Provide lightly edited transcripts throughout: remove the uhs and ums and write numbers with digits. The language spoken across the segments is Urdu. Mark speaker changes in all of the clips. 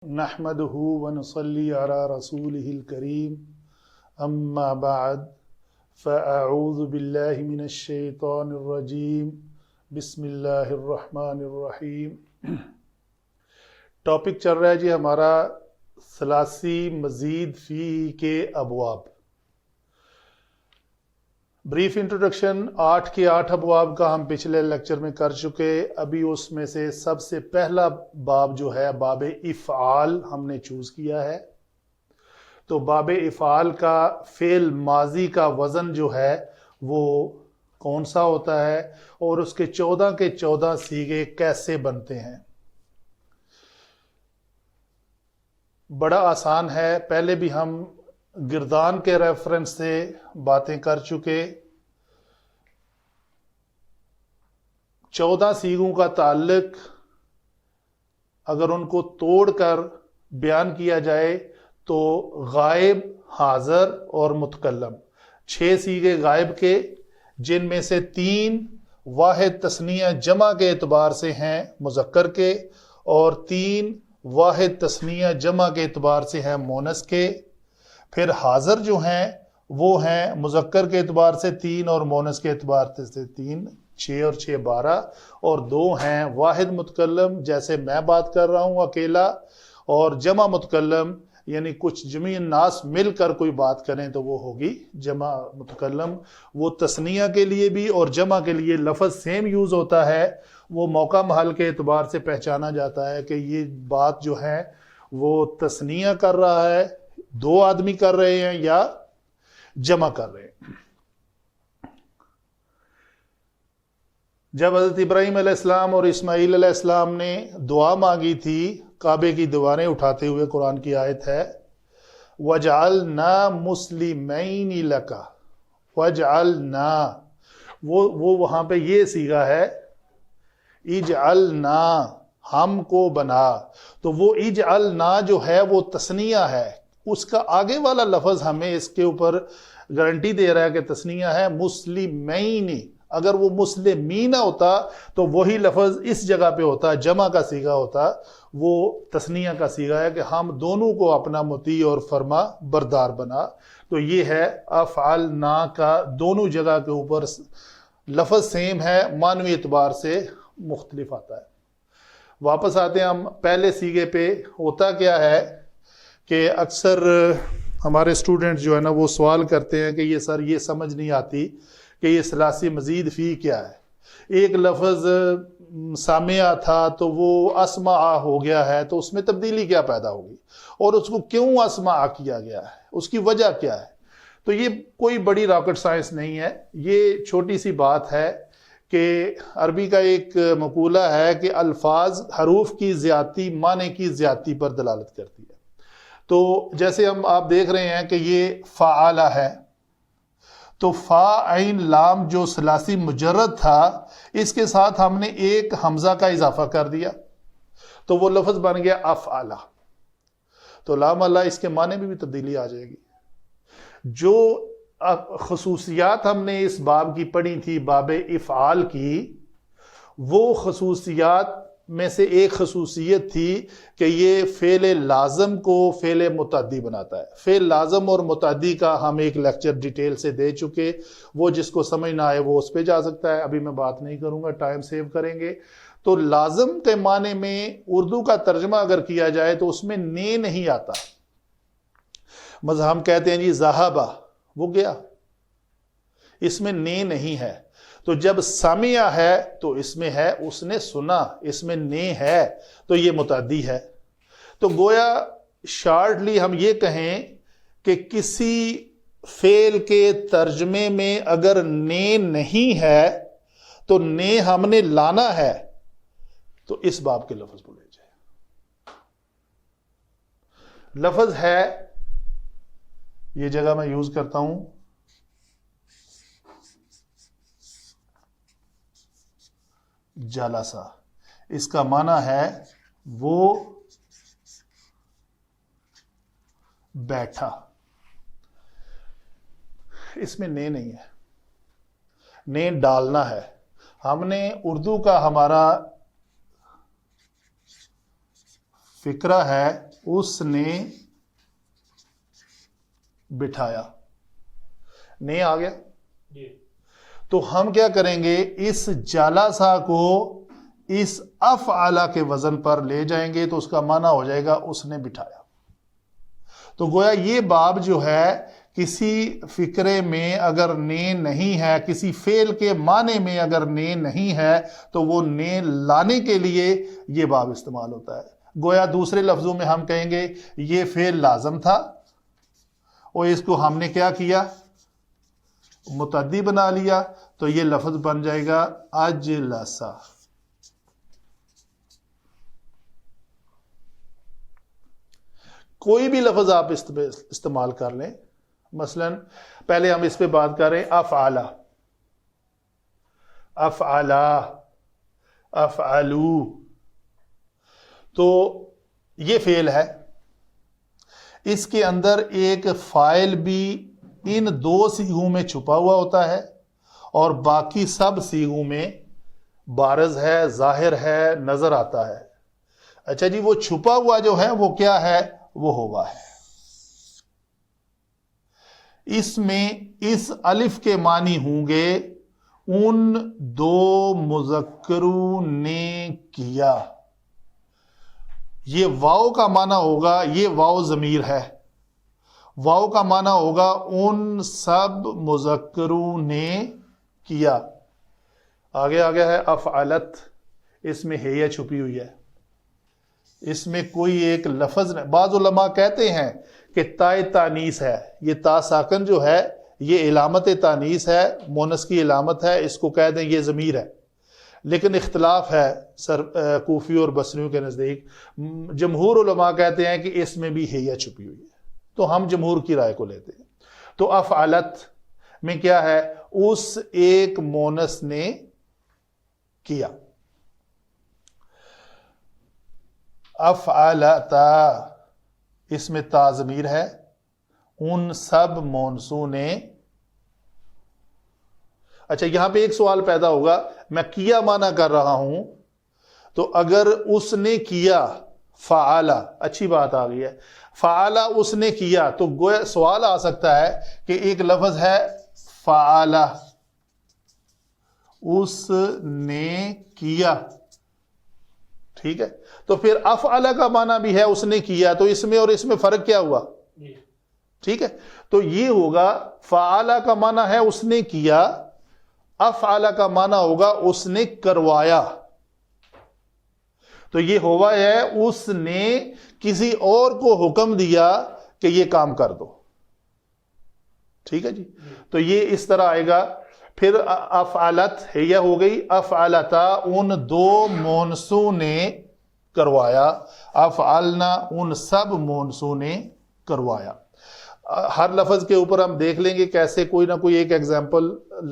Speaker 1: نحمده ونصلي على رسوله الكريم اما بعد فاعوذ بالله من الشیطان الرجیم بسم اللہ الرحمن الرحیم۔ ٹاپک چل رہا ہے جی ہمارا ثلاثی مزید فی کے ابواب۔ بریف انٹروڈکشن 8 کے 8 ابواب کا ہم پچھلے لیکچر میں کر چکے۔ ابھی اس میں سے سب سے پہلا باب جو ہے باب افعال ہم نے چوز کیا ہے۔ تو باب افعال کا فعل ماضی کا وزن جو ہے وہ کون سا ہوتا ہے اور اس کے 14 کے 14 صیغے کیسے بنتے ہیں۔ بڑا آسان ہے، پہلے بھی ہم گردان کے ریفرنس سے باتیں کر چکے۔ 14 صیغوں کا تعلق اگر ان کو توڑ کر بیان کیا جائے تو غائب، حاضر اور متکلم 6 صیغے غائب کے، جن میں سے 3 واحد تثنیہ جمع کے اعتبار سے ہیں مذکر کے، اور 3 واحد تثنیہ جمع کے اعتبار سے ہیں مونس کے۔ پھر حاضر جو ہیں وہ ہیں مذکر کے اعتبار سے 3 اور مونس کے اعتبار سے 3، 6 اور 6 12، اور 2 ہیں واحد متکلم، جیسے میں بات کر رہا ہوں اکیلا، اور جمع متکلم یعنی کچھ جمعی الناس مل کر کوئی بات کریں تو وہ ہوگی جمع متکلم۔ وہ تثنیہ کے لیے بھی اور جمع کے لیے لفظ سیم یوز ہوتا ہے، وہ موقع محل کے اعتبار سے پہچانا جاتا ہے کہ یہ بات جو ہے وہ تثنیہ کر رہا ہے، 2 آدمی کر رہے ہیں یا جمع کر رہے ہیں۔ جب حضرت ابراہیم علیہ السلام اور اسماعیل علیہ السلام نے دعا مانگی تھی کعبے کی دیواریں اٹھاتے ہوئے، قرآن کی آیت ہے وَجْعَلْنَا مُسْلِمَيْنِ لَكَ وَجْعَلْنَا، وہ وہاں پہ یہ صیغہ ہے اجعلنا، ہم کو بنا۔ تو وہ اجعلنا جو ہے وہ تثنیہ ہے، اس کا آگے والا لفظ ہمیں اس کے اوپر گارنٹی دے رہا ہے کہ تثنیہ ہے۔ مسلمین، اگر وہ مسلمین ہوتا تو وہی لفظ اس جگہ پہ ہوتا، جمع کا صیغہ ہوتا، وہ تثنیہ کا صیغہ ہے کہ ہم دونوں کو اپنا مطیع اور فرما بردار بنا۔ تو یہ ہے افعلنا کا دونوں جگہ کے اوپر لفظ سیم ہے، معنوی اعتبار سے مختلف آتا ہے۔ واپس آتے ہیں ہم پہلے صیغے پہ۔ ہوتا کیا ہے کہ اکثر ہمارے اسٹوڈنٹ جو ہے نا وہ سوال کرتے ہیں کہ یہ سر یہ سمجھ نہیں آتی کہ یہ ثلاثی مزید فی کیا ہے۔ ایک لفظ سامعہ تھا تو وہ اسمع ہو گیا ہے، تو اس میں تبدیلی کیا پیدا ہوگی اور اس کو کیوں اسمع کیا گیا ہے، اس کی وجہ کیا ہے۔ تو یہ کوئی بڑی راکٹ سائنس نہیں ہے، یہ چھوٹی سی بات ہے کہ عربی کا ایک مقولہ ہے کہ الفاظ حروف کی زیادتی معنی کی زیادتی پر دلالت کرتی ہے۔ تو جیسے آپ دیکھ رہے ہیں کہ یہ فعالہ ہے، تو فا عین لام جو ثلاثی مجرد تھا اس کے ساتھ ہم نے ایک حمزہ کا اضافہ کر دیا تو وہ لفظ بن گیا افعالہ۔ تو لام اللہ اس کے معنی میں بھی تبدیلی آ جائے گی۔ جو خصوصیات ہم نے اس باب کی پڑھی تھی باب افعال کی، وہ خصوصیات میں سے ایک خصوصیت تھی کہ یہ فعل لازم کو فعل متعدی بناتا ہے۔ فعل لازم اور متعدی کا ہم ایک لیکچر ڈیٹیل سے دے چکے، وہ جس کو سمجھ نہ آئے وہ اس پہ جا سکتا ہے، ابھی میں بات نہیں کروں گا، ٹائم سیو کریں گے۔ تو لازم کے معنی میں اردو کا ترجمہ اگر کیا جائے تو اس میں نے نہیں آتا۔ مثلا ہم کہتے ہیں جی ذہبہ، وہ گیا، اس میں نے نہیں ہے۔ تو جب سامعہ ہے تو اس میں ہے اس نے سنا، اس میں نے ہے تو یہ متعدی ہے۔ تو گویا شارٹلی ہم یہ کہیں کہ کسی فعل کے ترجمے میں اگر نے نہیں ہے تو نے ہم نے لانا ہے تو اس باب کے لفظ بولے جائے۔ لفظ ہے، یہ جگہ میں یوز کرتا ہوں جالسا، اس کا معنی ہے وہ بیٹھا، اس میں نے نہیں ہے، نے ڈالنا ہے۔ ہم نے اردو کا ہمارا فکرہ ہے اس نے بٹھایا. نے آ گیا. تو ہم کیا کریں گے, اس جالسا کو اس افعلا کے وزن پر لے جائیں گے تو اس کا معنی ہو جائے گا اس نے بٹھایا. تو گویا یہ باب جو ہے کسی فقرے میں اگر نے نہیں ہے, کسی فعل کے معنی میں اگر نے نہیں ہے تو وہ نے لانے کے لیے یہ باب استعمال ہوتا ہے. گویا دوسرے لفظوں میں ہم کہیں گے یہ فعل لازم تھا اور اس کو ہم نے کیا کیا, متعدی بنا لیا, تو یہ لفظ بن جائے گا اجلسا. کوئی بھی لفظ آپ استعمال کر لیں, مثلا پہلے ہم اس پہ بات کر رہے ہیں افعلا, افعلا, افعلو, تو یہ فعل ہے, اس کے اندر ایک فاعل بھی ان دو صیغوں میں چھپا ہوا ہوتا ہے اور باقی سب صیغوں میں بارز ہے, ظاہر ہے, نظر آتا ہے. اچھا جی, وہ چھپا ہوا جو ہے وہ کیا ہے, وہ ہوا ہے. اس میں اس الف کے معنی ہوں گے ان دو مذکروں نے کیا. یہ واو کا معنی ہوگا, یہ واو ضمیر ہے, واو کا معنی ہوگا ان سب مذکروں نے کیا. آگے آ گیا ہے افعلت, اس میں ہے چھپی ہوئی ہے, اس میں کوئی ایک لفظ نہیں. بعض علماء کہتے ہیں کہ تائے تانیث ہے, یہ تا ساکن جو ہے یہ علامت تانیث ہے, مونس کی علامت ہے, اس کو کہہ دیں یہ ضمیر ہے. لیکن اختلاف ہے کوفی اور بصریوں کے نزدیک. جمہور علماء کہتے ہیں کہ اس میں بھی ہے چھپی ہوئی ہے, تو ہم جمہور کی رائے کو لیتے ہیں. تو افعلت میں کیا ہے, اس ایک مونس نے کیا. افعلتا, اس میں تا ضمیر ہے, ان سب مونسوں نے. اچھا یہاں پہ ایک سوال پیدا ہوگا, میں کیا معنی کر رہا ہوں, تو اگر اس نے کیا فعلا, اچھی بات آ گئی ہے, فعلا اس نے کیا, تو گویا سوال آ سکتا ہے کہ ایک لفظ ہے فعلا, اس نے کیا, ٹھیک ہے, تو پھر افعلا کا معنی بھی ہے اس نے کیا, تو اس میں اور اس میں فرق کیا ہوا, ٹھیک ہے. تو یہ ہوگا فعلا کا معنی ہے اس نے کیا, افعلا کا معنی ہوگا اس نے کروایا. تو یہ ہوا ہے اس نے کسی اور کو حکم دیا کہ یہ کام کر دو, ٹھیک ہے جی. تو یہ اس طرح آئے گا. پھر افعلت ہے ہو گئی, افعلتا ان دو مونسوں نے کروایا, افعلنا ان سب مونسوں نے کروایا. ہر لفظ کے اوپر ہم دیکھ لیں گے کیسے کوئی نہ کوئی ایک ایگزامپل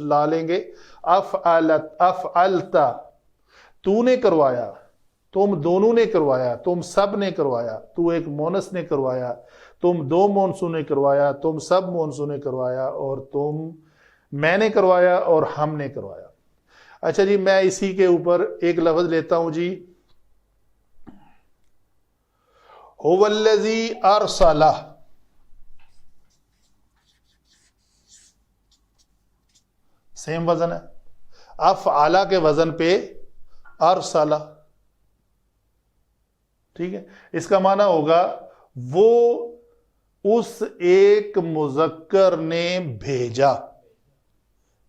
Speaker 1: لا لیں گے. افعلتا, تو نے کروایا, تم دونوں نے کروایا, تم سب نے کروایا, تو ایک مونس نے کروایا, تم دو مونسوں نے کروایا, تم سب مونسوں نے کروایا, اور تم میں نے کروایا اور ہم نے کروایا. اچھا جی, میں اسی کے اوپر ایک لفظ لیتا ہوں جی, هو الذی ارسل, سیم وزن ہے, افعلا کے وزن پہ ارسل, ٹھیک ہے. اس کا معنی ہوگا وہ اس ایک مذکر نے بھیجا,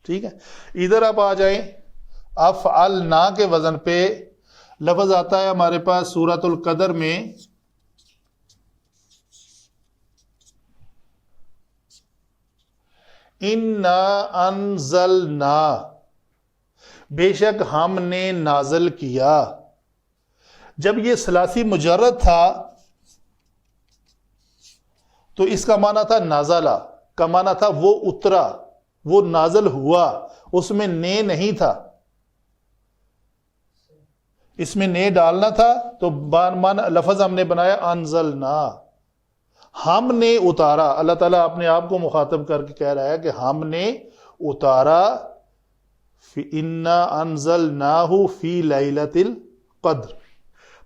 Speaker 1: ٹھیک ہے. ادھر آپ آ جائیں, افعلنا کے وزن پہ لفظ آتا ہے ہمارے پاس سورۃ القدر میں, اِنَّا انزلنا, بے شک ہم نے نازل کیا. جب یہ ثلاثی مجرد تھا تو اس کا معنی تھا نازلہ, کا معنی تھا وہ اترا, وہ نازل ہوا, اس میں نے نہیں تھا, اس میں نے ڈالنا تھا, تو لفظ ہم نے بنایا انزلنا, ہم نے اتارا. اللہ تعالیٰ اپنے آپ کو مخاطب کر کے کہہ رہا ہے کہ ہم نے اتارا, اِنَّا أَنزَلْنَاهُ فِي لَيْلَةِ الْقَدْرِ.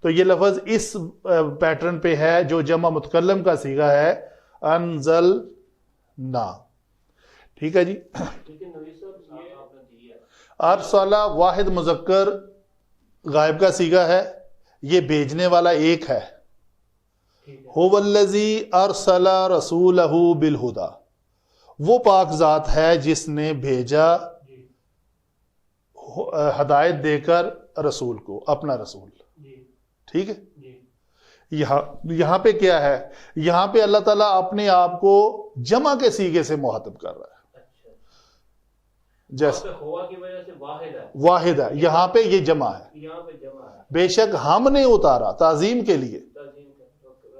Speaker 1: تو یہ لفظ اس پیٹرن پہ ہے جو جمع متکلم کا صیغہ ہے انزلنا. ٹھیک ہے جی. ارسلہ واحد مذکر غائب کا صیغہ ہے, یہ بھیجنے والا ایک ہے. هو الذی ارسل رسولہ بالہدی, وہ پاک ذات ہے جس نے بھیجا ہدایت دے کر رسول کو, اپنا رسول. ٹھیک ہے. یہاں پہ کیا ہے, یہاں پہ اللہ تعالیٰ اپنے آپ کو جمع کے صیغے سے مخاطب کر رہا ہے. جیسے واحد ہے, یہاں پہ یہ جمع ہے. بے شک ہم نے اتارا, تعظیم کے لیے,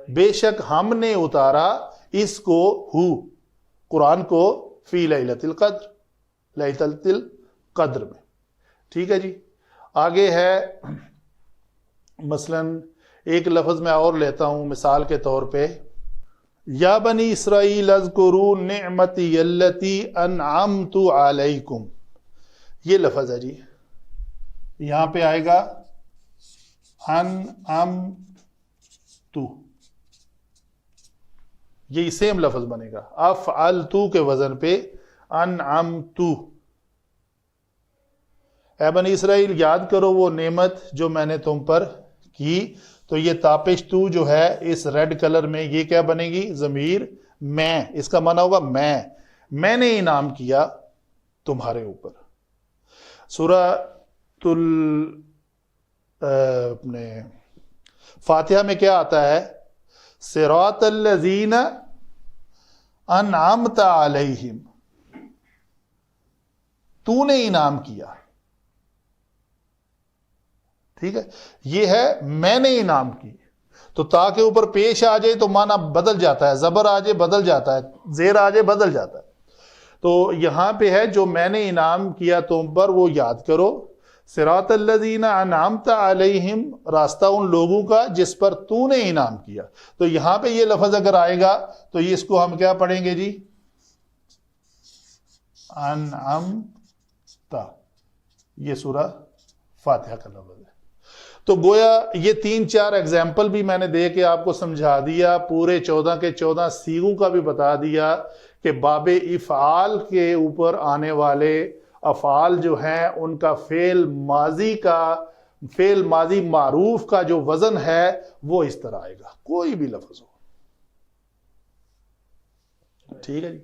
Speaker 1: بے شک ہم نے اتارا اس کو, قرآن کو, فی لیلۃ القدر, لیلۃ القدر میں. ٹھیک ہے جی. آگے ہے مثلا ایک لفظ میں اور لیتا ہوں مثال کے طور پہ, یا بنی اسرائیل اذکروا نعمتی التی انعمت علیکم. یہ لفظ ہے جی, یہاں پہ آئے گا انعمت, یہ سیم لفظ بنے گا افعلت کے وزن پہ انعمت. اے بنی اسرائیل یاد کرو وہ نعمت جو میں نے تم پر کی. تو یہ تاپش تو جو ہے اس ریڈ کلر میں, یہ کیا بنے گی, ضمیر میں. اس کا معنی ہوگا میں نے انعام کیا تمہارے اوپر. سورہ اپنے فاتحہ میں کیا آتا ہے, صراط الذین انعمت علیہم, تو نے انعام کیا. ٹھیک ہے. یہ ہے میں نے انعام کی. تو تا کے اوپر پیش آ جائے تو معنی بدل جاتا ہے, زبر آ جائے بدل جاتا ہے, زیر آ جائے بدل جاتا ہے. تو یہاں پہ ہے جو میں نے انعام کیا تم پر وہ یاد کرو. صراط الذین انعمت علیہم, راستہ ان لوگوں کا جس پر تو نے انعام کیا. تو یہاں پہ یہ لفظ اگر آئے گا تو یہ اس کو ہم کیا پڑھیں گے جی, انعمت. یہ سورہ فاتحہ کا لفظ ہے. تو گویا یہ 3-4 ایگزامپل بھی میں نے دے کے آپ کو سمجھا دیا, پورے 14 کے 14 صیغوں کا بھی بتا دیا کہ باب افعال کے اوپر آنے والے افعال جو ہیں ان کا فعل ماضی معروف کا جو وزن ہے وہ اس طرح آئے گا, کوئی بھی لفظ ہو. ٹھیک ہے جی.